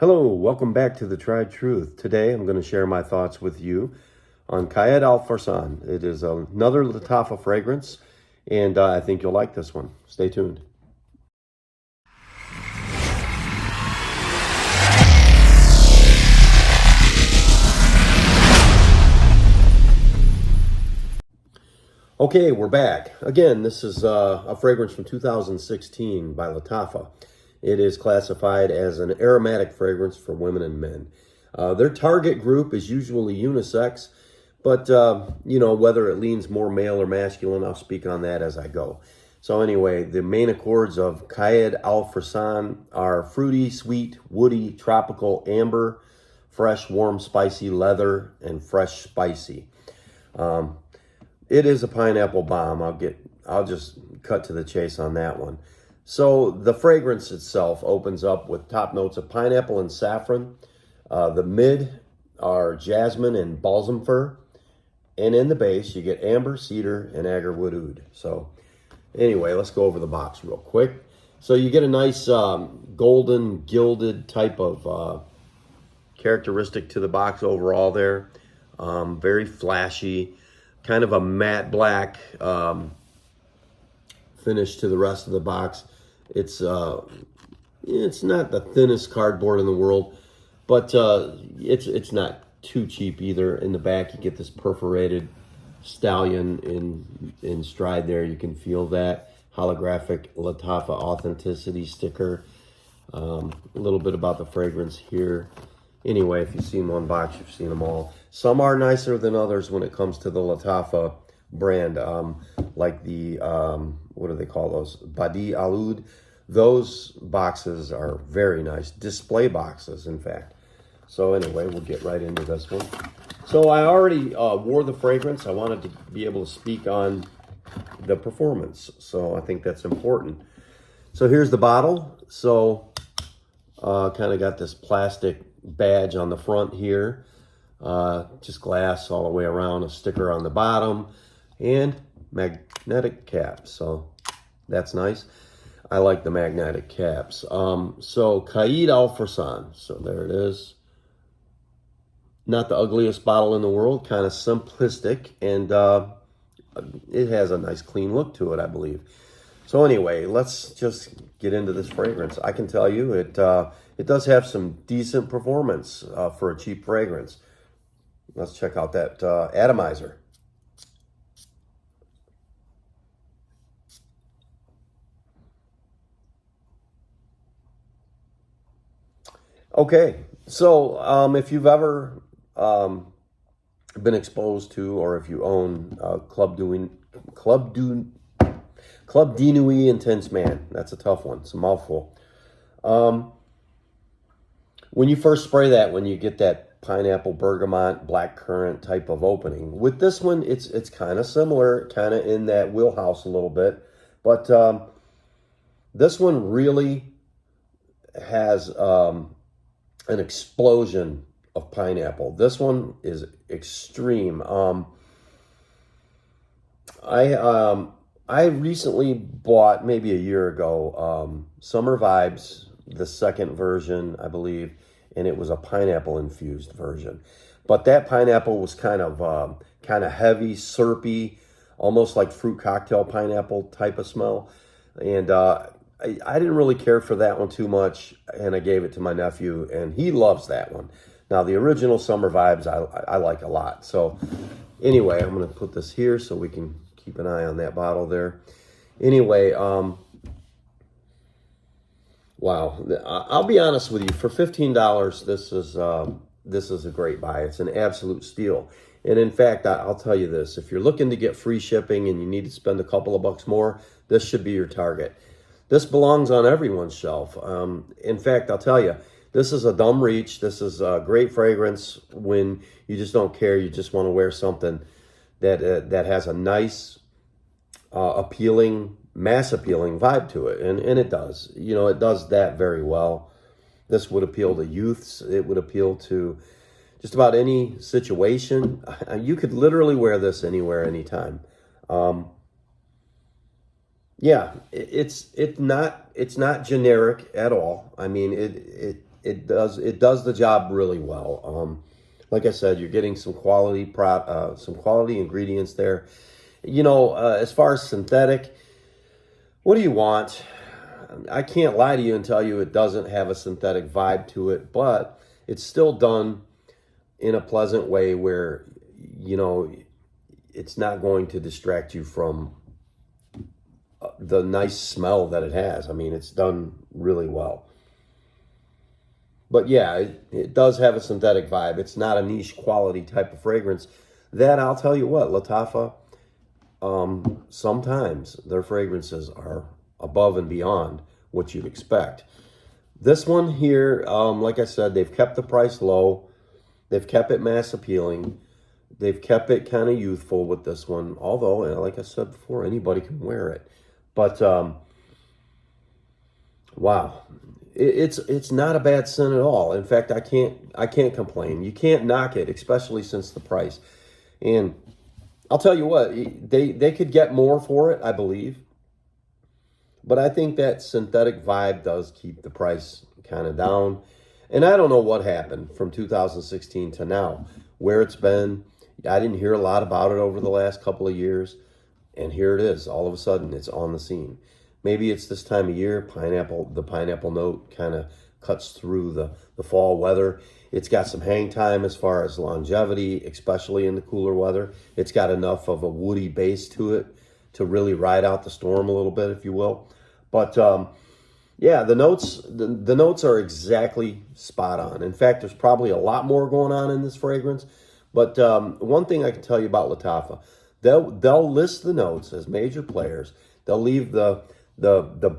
Hello, welcome back to The Tried Truth. Today I'm going to share my thoughts with you on Qaed Fursan. It is another Latafa fragrance, and I think you'll like this one. Stay tuned. Okay, we're back. Again, this is a fragrance from 2016 by Latafa. It is classified as an aromatic fragrance for women and men. Their target group is usually unisex, but, whether it leans more male or masculine, I'll speak on that as I go. So anyway, the main accords of Qaed Fursan are fruity, sweet, woody, tropical, amber, fresh, warm, spicy, leather, and fresh, spicy. It is a pineapple bomb. I'll just cut to the chase on that one. So the fragrance itself opens up with top notes of pineapple and saffron. The mid are jasmine and balsam fir. And in the base, you get amber, cedar, and agarwood oud. So anyway, let's go over the box real quick. So you get a nice golden gilded type of characteristic to the box overall there. Very flashy, kind of a matte black finish to the rest of the box. It's not the thinnest cardboard in the world, but it's not too cheap either. In the back, you get this perforated stallion in stride there. You can feel that holographic Latafa authenticity sticker. A little bit about the fragrance here. Anyway, if you've seen one box, you've seen them all. Some are nicer than others when it comes to the Latafa brand, like the, what do they call those? Badi Alud. Those boxes are very nice. Display boxes, in fact. So anyway, we'll get right into this one. So I already wore the fragrance. I wanted to be able to speak on the performance. So I think that's important. So here's the bottle. So kind of got this plastic badge on the front here. Just glass all the way around, a sticker on the bottom, and magnetic caps. So that's nice. I like the magnetic caps. So Qaed Fursan. So there it is. Not the ugliest bottle in the world, kind of simplistic, and it has a nice clean look to it, I believe. So anyway, let's just get into this fragrance. I can tell you it does have some decent performance for a cheap fragrance. Let's check out that atomizer. Okay, so if you've ever been exposed to, or if you own Club de Nuit Intense Man, that's a tough one. It's a mouthful. When you first spray that, when you get that pineapple, bergamot, blackcurrant type of opening. With this one, it's kind of similar, kind of in that wheelhouse a little bit. But this one really has an explosion of pineapple. This one is extreme. I recently bought, maybe a year ago, Summer Vibes, the second version, I believe, and it was a pineapple infused version. But that pineapple was kind of heavy, syrupy, almost like fruit cocktail pineapple type of smell. And I didn't really care for that one too much, and I gave it to my nephew, and he loves that one. Now, the original Summer Vibes I like a lot. So anyway, I'm going to put this here so we can keep an eye on that bottle there. Anyway, wow, I'll be honest with you. For $15, this is a great buy. It's an absolute steal. And in fact, I'll tell you this: if you're looking to get free shipping and you need to spend a couple of bucks more, this should be your target. This belongs on everyone's shelf. In fact, I'll tell you, this is a dumb reach. This is a great fragrance when you just don't care. You just want to wear something that has a nice, appealing, mass appealing vibe to it. And it does. You know, it does that very well. This would appeal to youths. It would appeal to just about any situation. You could literally wear this anywhere, anytime. Yeah, it's not generic at all. I mean, it does the job really well. Like I said, you're getting some quality ingredients there. As far as synthetic, what do you want? I can't lie to you and tell you it doesn't have a synthetic vibe to it, but it's still done in a pleasant way where, it's not going to distract you from the nice smell that it has. I mean, it's done really well. But yeah, it does have a synthetic vibe. It's not a niche quality type of fragrance. That, I'll tell you what, Lattafa, sometimes their fragrances are above and beyond what you'd expect. This one here, like I said, they've kept the price low. They've kept it mass appealing. They've kept it kind of youthful with this one. Although, like I said before, anybody can wear it. But, wow. It's not a bad scent at all. In fact, I can't complain. You can't knock it, especially since the price. And I'll tell you what, they could get more for it, I believe. But I think that synthetic vibe does keep the price kind of down. And I don't know what happened from 2016 to now, where it's been. I didn't hear a lot about it over the last couple of years. And here it is. All of a sudden, it's on the scene. Maybe it's this time of year. The pineapple note kind of cuts through the fall weather. It's got some hang time as far as longevity, especially in the cooler weather. It's got enough of a woody base to it to really ride out the storm a little bit, if you will. But yeah, the notes are exactly spot on. In fact, there's probably a lot more going on in this fragrance. But one thing I can tell you about Lattafa, they'll list the notes as major players. They'll leave the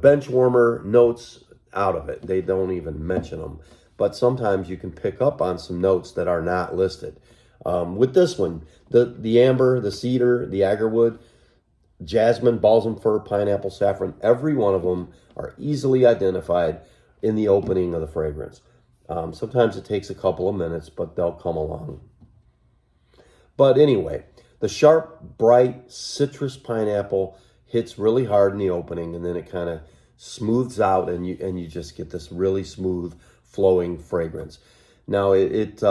bench warmer notes out of it. They don't even mention them. But sometimes you can pick up on some notes that are not listed. With this one, the amber, the cedar, the agarwood, jasmine, balsam fir, pineapple, saffron, every one of them are easily identified in the opening of the fragrance. Sometimes it takes a couple of minutes, but they'll come along. But anyway, the sharp, bright citrus pineapple hits really hard in the opening, and then it kind of smooths out, and you just get this really smooth, flowing fragrance. Now, it's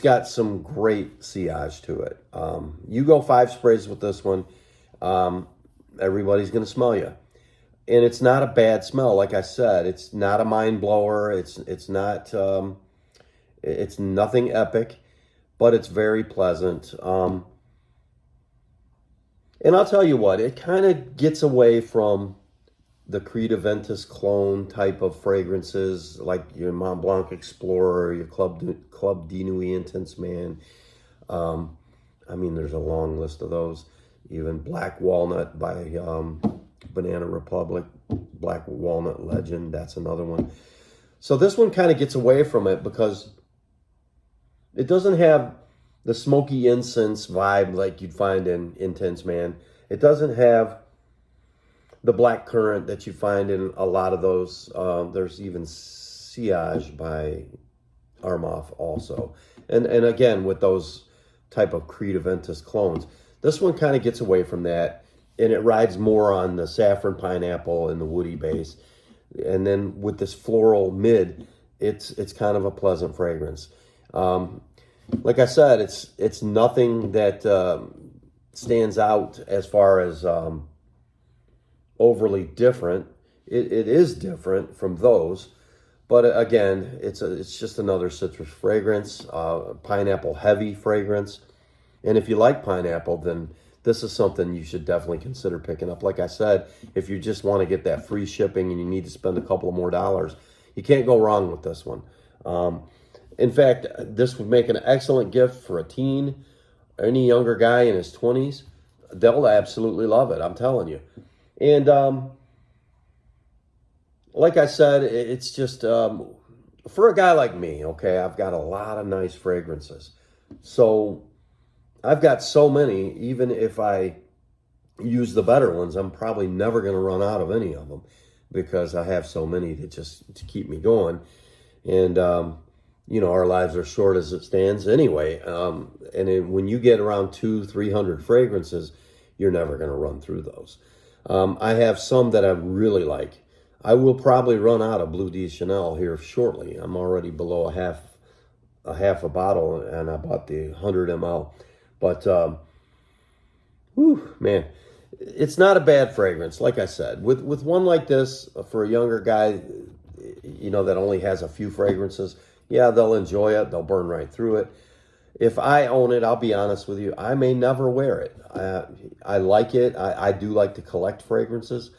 got some great sillage to it. You go 5 sprays with this one, everybody's going to smell you. And it's not a bad smell. Like I said, it's not a mind blower. It's nothing epic, but it's very pleasant. And I'll tell you what, it kind of gets away from the Creed Aventus clone type of fragrances, like your Mont Blanc Explorer, your Club de Nuit Intense Man. I mean, there's a long list of those. Even Black Walnut by Banana Republic, Black Walnut Legend, that's another one. So this one kind of gets away from it because it doesn't have the smoky incense vibe like you'd find in Intense Man. It doesn't have the black currant that you find in a lot of those. There's even Sillage by Armaf also. And again, with those type of Creed Aventus clones. This one kind of gets away from that, and it rides more on the saffron pineapple and the woody base. And then with this floral mid, it's kind of a pleasant fragrance. Like I said, it's nothing that stands out as far as overly different. It is different from those, but again, it's just another citrus fragrance, pineapple heavy fragrance. And if you like pineapple, then this is something you should definitely consider picking up. Like I said, if you just want to get that free shipping and you need to spend a couple of more dollars, you can't go wrong with this one. In fact, this would make an excellent gift for a teen, any younger guy in his 20s. They'll absolutely love it, I'm telling you. And like I said, it's just, for a guy like me, okay, I've got a lot of nice fragrances. So I've got so many, even if I use the better ones, I'm probably never going to run out of any of them because I have so many to keep me going. And, our lives are short as it stands anyway. When you get around 200-300 fragrances, you're never going to run through those. I have some that I really like. I will probably run out of Blue de Chanel here shortly. I'm already below a half a bottle, and I bought the 100 ml. But whew, man, it's not a bad fragrance. Like I said, with one like this for a younger guy, you know, that only has a few fragrances, yeah, they'll enjoy it. They'll burn right through it. If I own it, I'll be honest with you, I may never wear it. I like it. I do like to collect fragrances.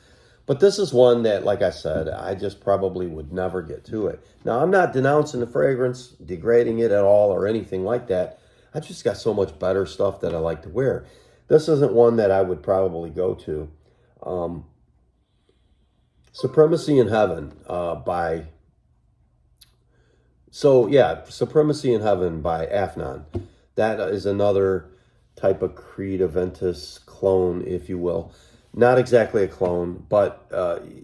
But this is one that, like I said, I just probably would never get to it. Now, I'm not denouncing the fragrance, degrading it at all, or anything like that. I just got so much better stuff that I like to wear. This isn't one that I would probably go to. Supremacy in Heaven by... So, yeah, Supremacy in Heaven by Afnan. That is another type of Creed Aventus clone, if you will. Not exactly a clone, but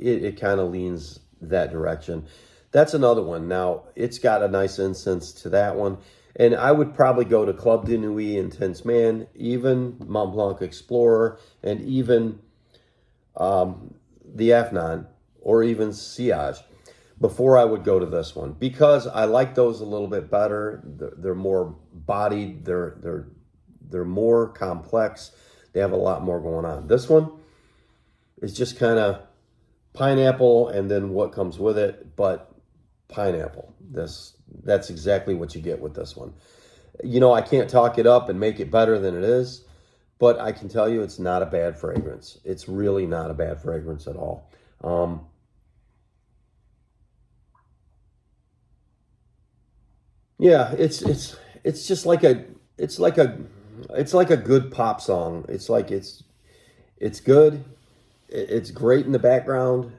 it kind of leans that direction. That's another one. Now, it's got a nice incense to that one. And I would probably go to Club de Nuit, Intense Man, even Mont Blanc Explorer, and even the Afnan, or even Sillage, before I would go to this one. Because I like those a little bit better. They're more bodied. They're more complex. They have a lot more going on. This one is just kind of pineapple and then what comes with it, but pineapple. That's exactly what you get with this one. You know, I can't talk it up and make it better than it is, but I can tell you it's not a bad fragrance. It's really not a bad fragrance at all. Yeah, it's just like it's like a good pop song. It's good. It's great in the background,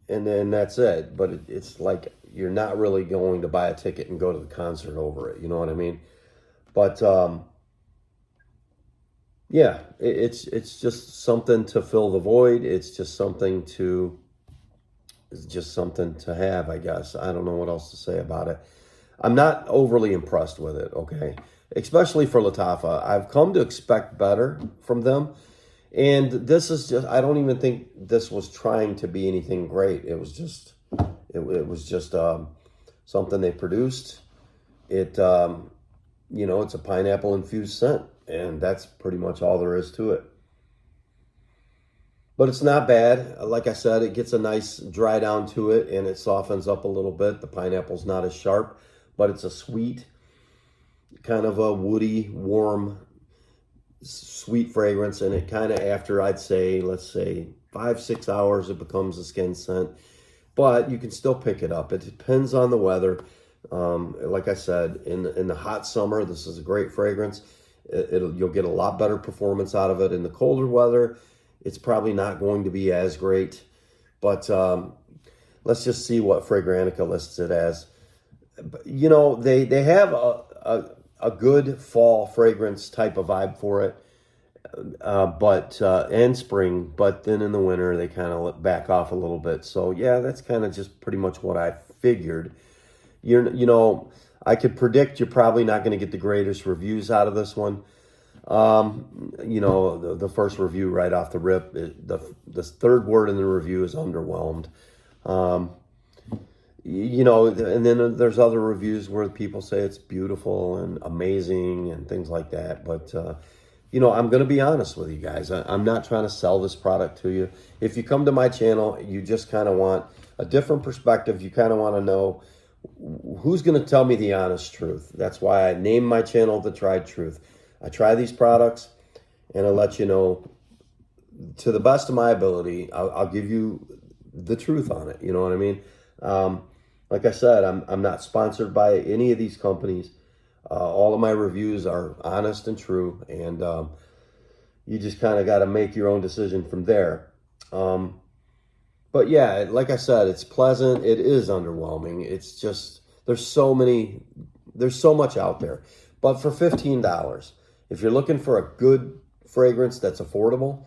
and then that's it. But it's like you're not really going to buy a ticket and go to the concert over it. You know what I mean? But yeah, it's just something to fill the void. It's just something to have, I guess. I don't know what else to say about it. I'm not overly impressed with it, okay? Especially for Lattafa. I've come to expect better from them. And this is just, I don't even think this was trying to be anything great. It was just, something they produced. It, you know, it's a pineapple infused scent. And that's pretty much all there is to it. But it's not bad. Like I said, it gets a nice dry down to it and it softens up a little bit. The pineapple's not as sharp, but it's a sweet, kind of a woody, warm, sweet fragrance. And it kind of, after I'd say, let's say 5-6 hours, it becomes a skin scent. But you can still pick it up. It depends on the weather. Like I said, in the hot summer, this is a great fragrance. You'll get a lot better performance out of it. In the colder weather, it's probably not going to be as great. But let's just see what Fragrantica lists it as. You know, they have a good fall fragrance type of vibe for it, and spring. But then in the winter, they kind of back off a little bit. So yeah, that's kind of just pretty much what I figured. You know, I could predict you're probably not going to get the greatest reviews out of this one. You know, the first review right off the rip, the third word in the review is underwhelmed. You know, and then there's other reviews where people say it's beautiful and amazing and things like that. But, you know, I'm going to be honest with you guys. I'm not trying to sell this product to you. If you come to my channel, you just kind of want a different perspective. You kind of want to know who's going to tell me the honest truth. That's why I named my channel The Tried Truth. I try these products and I let you know to the best of my ability. I'll give you the truth on it. You know what I mean? Like I said, I'm not sponsored by any of these companies. All of my reviews are honest and true, and you just kind of got to make your own decision from there. But yeah, like I said, it's pleasant. It is underwhelming. It's just, there's so much out there. But for $15, if you're looking for a good fragrance that's affordable,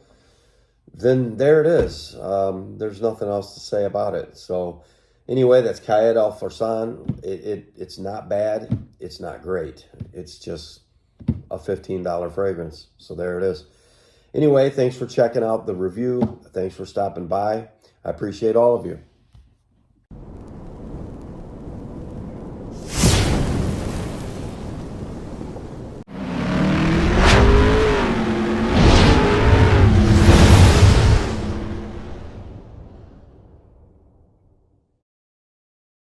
then there it is. There's nothing else to say about it. So anyway, that's Qaed al Fursan. It's not bad. It's not great. It's just a $15 fragrance. So there it is. Anyway, thanks for checking out the review. Thanks for stopping by. I appreciate all of you.